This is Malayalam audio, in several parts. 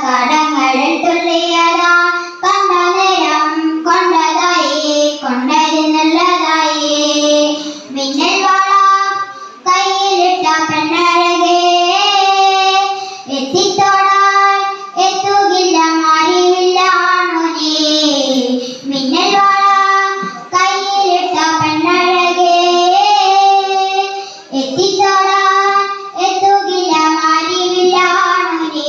കടങ്ങളിൽ തുള്ളിയതാ കണ്ട നേരം കൊണ്ടതായി കൊണ്ടരുന്നുള്ളതായി മിന്നൽ വള കയ്യിലിട്ട പെണ്ണഴകേ എത്തിത്തോടാൻ എത്തുകില്ല മാറിവില്ലാണോ നീ മിന്നൽ വള കയ്യിലിട്ട പെണ്ണഴകേ എത്തിത്തോടാൻ എത്തുകില്ല മാറിവില്ലാണോ നീ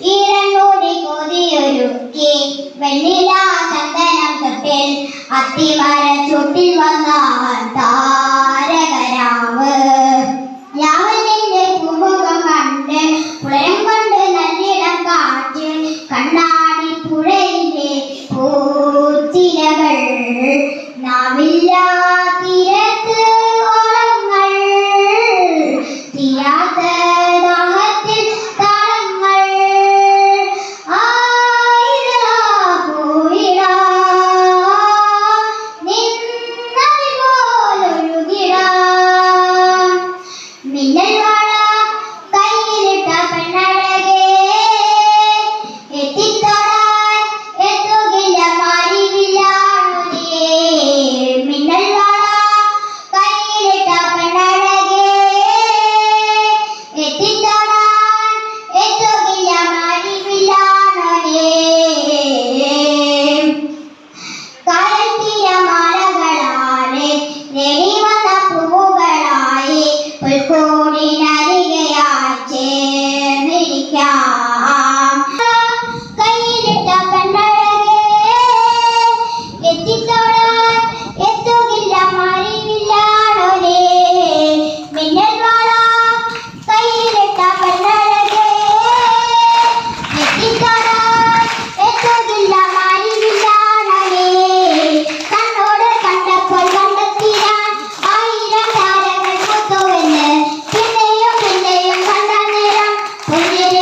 ഈരണ്ടൂടി കൊതിയൊരുക്കി വെണ്ണില ചന്ദനം തൊട്ടിൽ അത്തിമര ചുട്ടിൽ വന്നാൽ താരകരാവ് രാവണന്റെ പൂമുഖം കണ്ട് പുളയം കൊണ്ട് നല്ലിടം കാറ്റ് കണ്ണാടി പുഴയിലെ പൂത്തിരകൾ നാവില്ല തീരത്ത് ഓളങ്ങൾ തീരാത്ത ദാഹത്തിൽ താളങ്ങൾ ആയിരാ പോയിടാ നിന്നതി പോലൊഴുകിടാ മിന്നൽ വള കയ്യിലിട്ട പെണ്ണഴകേ എത്തിത്തോടാൻ എത്തുകില്ല മാറിവില്ലാണോ നീ മിന്നൽ വള കയ്യിലിട്ട പെണ്ണഴകേ എത്തിത്തോടാൻ എത്തുകില്ല മാറിവില്ലാണോ നീ കായൽ തീരമാലകളാലെ നേടി വന്ന പൂവുകളായി പുൽക്കൂടിനരികയായി ചേർന്നിരിക്കാം കയ്യിലിട്ട പെണ്ണഴകേ എത്തിത്തോടാൻ എത്തുകില്ല മാറിവില്ലാണോ നീ മിന്നൽ വള കയ്യിലിട്ട പെണ്ണഴകേ എത്തിത്തോടാൻ എത്തുകില്ല മാറിവില്ലാണോ നീ കണ്ണോട് കണ്ടപ്പോൾ കണ്ടെത്തിയാൻ ആയിരം താരകൾ മുത്തുവെന്ന് പിന്നെയും പിന്നെയും കണ്ട നേരം പുഞ്ചിരി